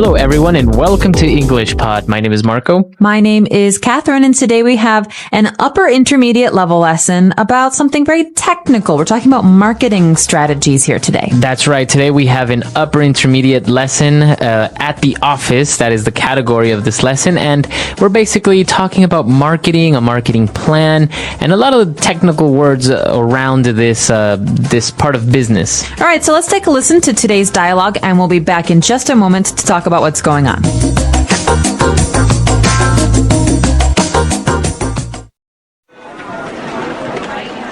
Hello, everyone, and welcome to English Pod. My name is Marco. My name is Catherine, and today we have an upper intermediate level lesson about something very technical. We're talking about marketing strategies here today. That's right. Today we have an upper intermediate lesson at the office. That is the category of this lesson. And we're basically talking about marketing, a marketing plan, and a lot of technical words around this part of business. All right, so let's take a listen to today's dialogue, and we'll be back in just a moment to talk about what's going on.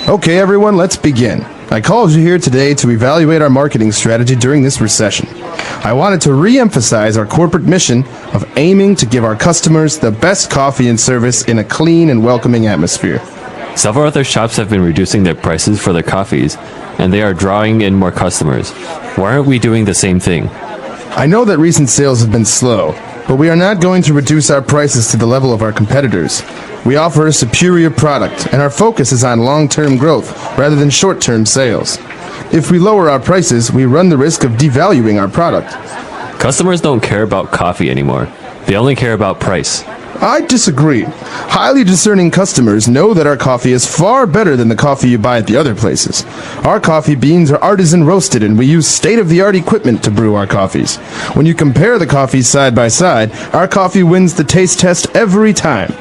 Okay, everyone, let's begin. I called you here today to evaluate our marketing strategy during this recession. I wanted to re-emphasize our corporate mission of aiming to give our customers the best coffee and service in a clean and welcoming atmosphere. Several other shops have been reducing their prices for their coffees, and they are drawing in more customers. Why aren't we doing the same thing? I know that recent sales have been slow, but we are not going to reduce our prices to the level of our competitors. We offer a superior product, and our focus is on long-term growth rather than short-term sales. If we lower our prices, we run the risk of devaluing our product. Customers don't care about coffee anymore. They only care about price. I disagree. Highly discerning customers know that our coffee is far better than the coffee you buy at the other places. Our coffee beans are artisan roasted, and we use state-of-the-art equipment to brew our coffees. When you compare the coffees side by side, our coffee wins the taste test every time.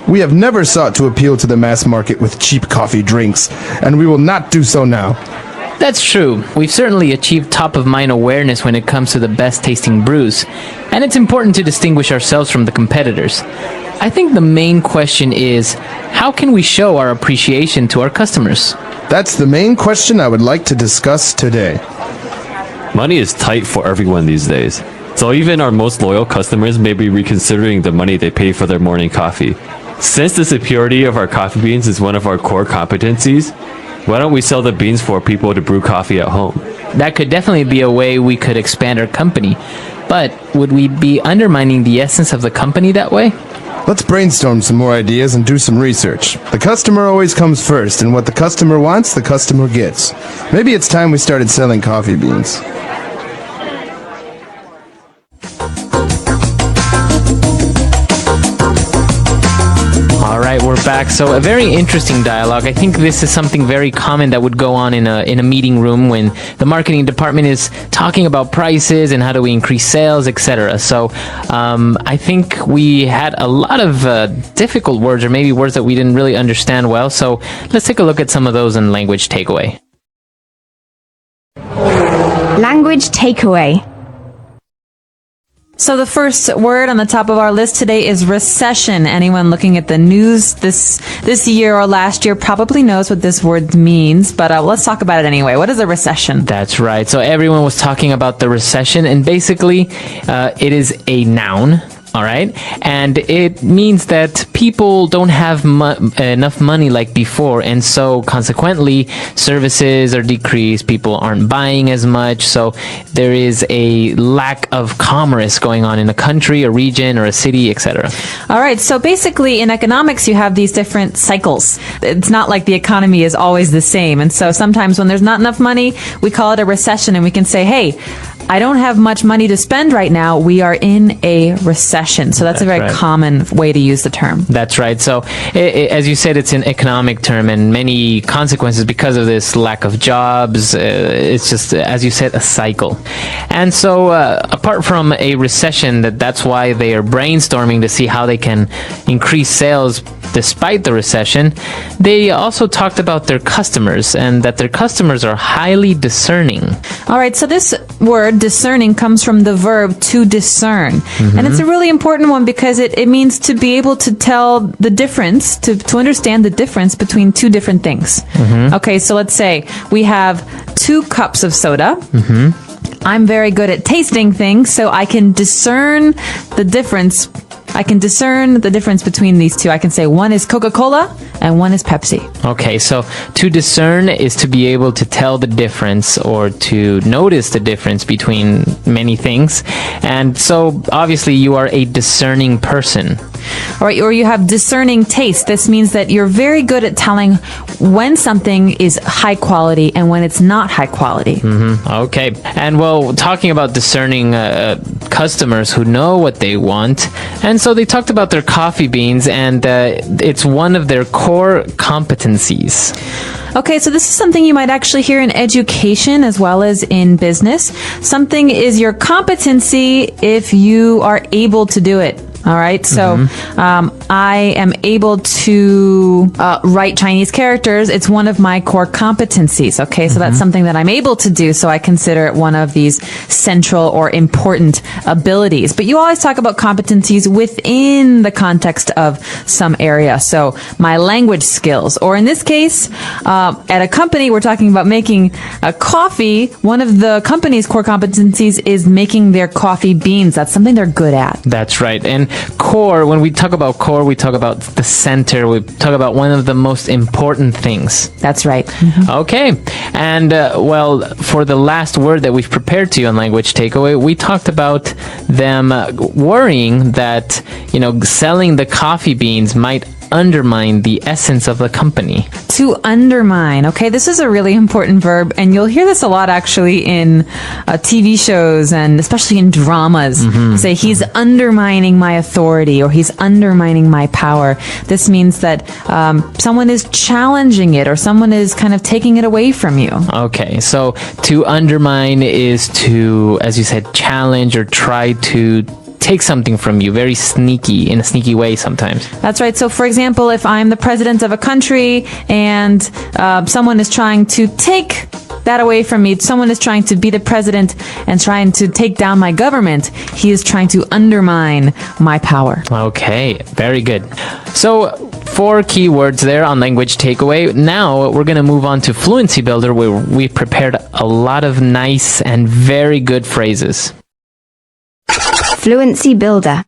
We have never sought to appeal to the mass market with cheap coffee drinks, and we will not do so now. That's true. We've certainly achieved top-of-mind awareness when it comes to the best-tasting brews, and it's important to distinguish ourselves from the competitors. I think the main question is, how can we show our appreciation to our customers? That's the main question I would like to discuss today. Money is tight for everyone these days, so even our most loyal customers may be reconsidering the money they pay for their morning coffee. Since the superiority of our coffee beans is one of our core competencies, why don't we sell the beans for people to brew coffee at home? That could definitely be a way we could expand our company. But would we be undermining the essence of the company that way? Let's brainstorm some more ideas and do some research. The customer always comes first, and what the customer wants, the customer gets. Maybe it's time we started selling coffee beans. We're back. So a very interesting dialogue. I think this is something very common that would go on in a meeting room when the marketing department is talking about prices and how do we increase sales, etc. So I think we had a lot of difficult words, or maybe words that we didn't really understand well. So let's take a look at some of those in language takeaway. Language takeaway. So the first word on the top of our list today is recession. Anyone looking at the news this year or last year probably knows what this word means, but let's talk about it anyway. What is a recession? That's right. So everyone was talking about the recession, and basically it is a noun. All right. And it means that people don't have enough money like before. And so consequently, services are decreased. People aren't buying as much. So there is a lack of commerce going on in a country, a region, or a city, etc. All right. So basically in economics, you have these different cycles. It's not like the economy is always the same. And so sometimes when there's not enough money, we call it a recession, and we can say, hey, I don't have much money to spend right now. We are in a recession. So that's a very common way to use the term. That's right. So as you said, it's an economic term, and many consequences because of this lack of jobs. It's just, as you said, a cycle. And so apart from a recession, that's why they are brainstorming to see how they can increase sales despite the recession. They also talked about their customers, and that their customers are highly discerning. All right. So this word discerning comes from the verb to discern. Mm-hmm. And it's a really important one because it means to be able to tell the difference, to understand the difference between two different things. Mm-hmm. Okay, so let's say we have 2 cups of soda. Mm-hmm. I'm very good at tasting things, so I can discern the difference. I can discern the difference between these two. I can say one is Coca-Cola and one is Pepsi. Okay, so to discern is to be able to tell the difference or to notice the difference between many things. And so obviously you are a discerning person. All right, or you have discerning taste. This means that you're very good at telling when something is high quality and when it's not high quality. Okay. And well, talking about discerning customers who know what they want. And so they talked about their coffee beans, and it's one of their core competencies. Okay, so this is something you might actually hear in education as well as in business. Something is your competency if you are able to do it. All right, so I am able to write Chinese characters. It's one of my core competencies. Okay, so that's something that I'm able to do. So I consider it one of these central or important abilities. But you always talk about competencies within the context of some area. So my language skills, or in this case, at a company, we're talking about making a coffee. One of the company's core competencies is making their coffee beans. That's something they're good at. That's right. And core, when we talk about core, we talk about the center. We talk about one of the most important things. That's right. Okay. And, well, for the last word that we've prepared to you on Language Takeaway, we talked about them worrying that, selling the coffee beans might undermine the essence of the company. To undermine. Okay, this is a really important verb, and you'll hear this a lot actually in TV shows and especially in dramas. Say, he's undermining my authority, or he's undermining my power. This means that someone is challenging it, or someone is kind of taking it away from you. Okay, so to undermine is to, as you said, challenge or try to take something from you, very sneaky, in a sneaky way sometimes. That's right. So, for example, if I'm the president of a country and someone is trying to take that away from me, someone is trying to be the president and trying to take down my government, he is trying to undermine my power. Okay, very good. So, 4 key words there on Language Takeaway. Now, we're going to move on to Fluency Builder, where we prepared a lot of nice and very good phrases. Fluency Builder.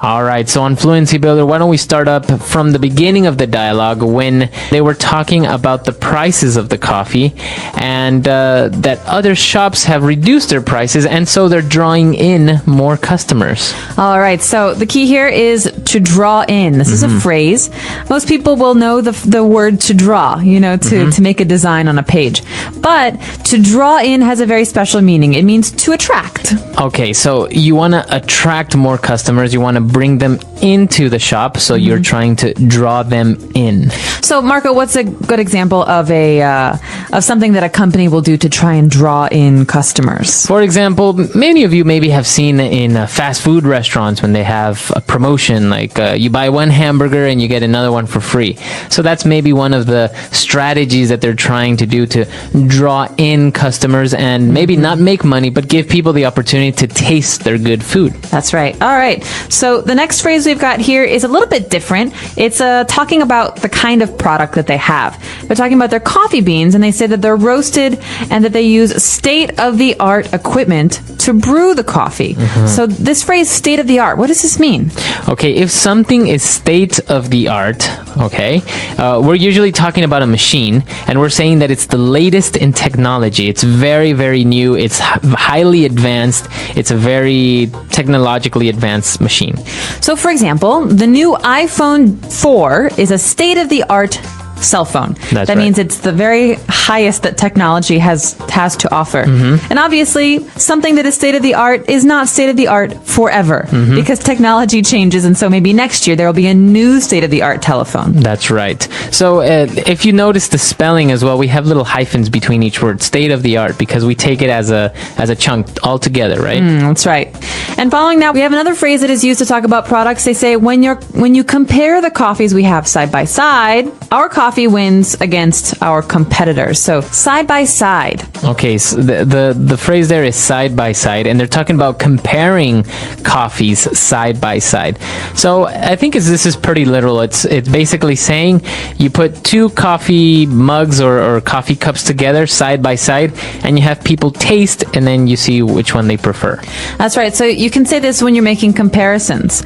All right, so on Fluency Builder, why don't we start up from the beginning of the dialogue when they were talking about the prices of the coffee, and that other shops have reduced their prices, and so they're drawing in more customers. All right, so the key here is to draw in. This is a phrase. Most people will know the word to draw, to make a design on a page. But to draw in has a very special meaning. It means to attract. Okay, so you want to attract more customers. You want to bring them into the shop, so you're trying to draw them in. So, Marco, what's a good example of of something that a company will do to try and draw in customers? For example, many of you maybe have seen in fast food restaurants when they have a promotion, like you buy one hamburger and you get another one for free. So that's maybe one of the strategies that they're trying to do to draw in customers and maybe not make money, but give people the opportunity to taste their good food. That's right. All right. So the next phrase we've got here is a little bit different. It's talking about the kind of product that they have. They're talking about their coffee beans, and they say that they're roasted and that they use state-of-the-art equipment to brew the coffee. So this phrase, state-of-the-art, what does this mean? Okay, if something is state-of-the-art, okay, we're usually talking about a machine, and we're saying that it's the latest in technology. It's very, very new. It's highly advanced. It's a very technologically advanced machine. So, for example, the new iPhone 4 is a state-of-the-art cell phone. That means it's the very highest that technology has to offer. And obviously, something that is state-of-the-art is not state-of-the-art forever, because technology changes, and so maybe next year there will be a new state-of-the-art telephone. That's right. So if you notice the spelling as well, we have little hyphens between each word, state-of-the-art, because we take it as a chunk all together, right? That's right. And following that, we have another phrase that is used to talk about products. They say when you compare the coffees we have side by side, our coffee wins against our competitors. So side by side. Okay, so the phrase there is side by side, and they're talking about comparing coffees side by side. So I think this is pretty literal. It's basically saying you put 2 coffee mugs or coffee cups together side by side, and you have people taste, and then you see which one they prefer. That's right. So you can say this when you're making comparisons.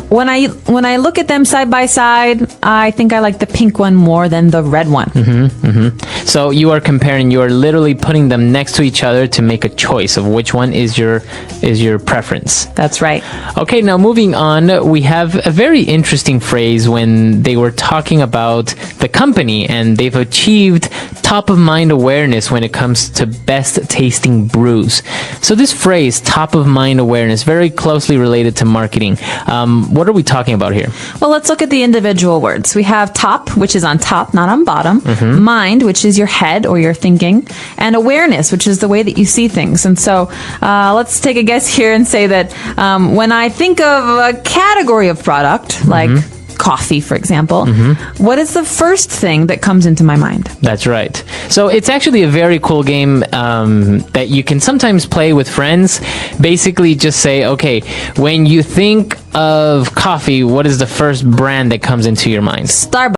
When I look at them side by side, I think I like the pink one more than the red one. So you are comparing. You are literally putting putting them next to each other to make a choice of which one is your preference. That's right. Okay, now moving on, we have a very interesting phrase when they were talking about the company and they've achieved top of mind awareness when it comes to best tasting brews. So this phrase, top of mind awareness, very closely related to marketing. What are we talking about here? Well, let's look at the individual words. We have top, which is on top, not on bottom. Mm-hmm. Mind, which is your head or your thinking. And awareness, which is the way that you see things. And so let's take a guess here and say that when I think of a category of product, like coffee, for example, what is the first thing that comes into my mind? That's right. So it's actually a very cool game that you can sometimes play with friends. Basically, just say, okay, when you think of coffee, what is the first brand that comes into your mind? Starbucks.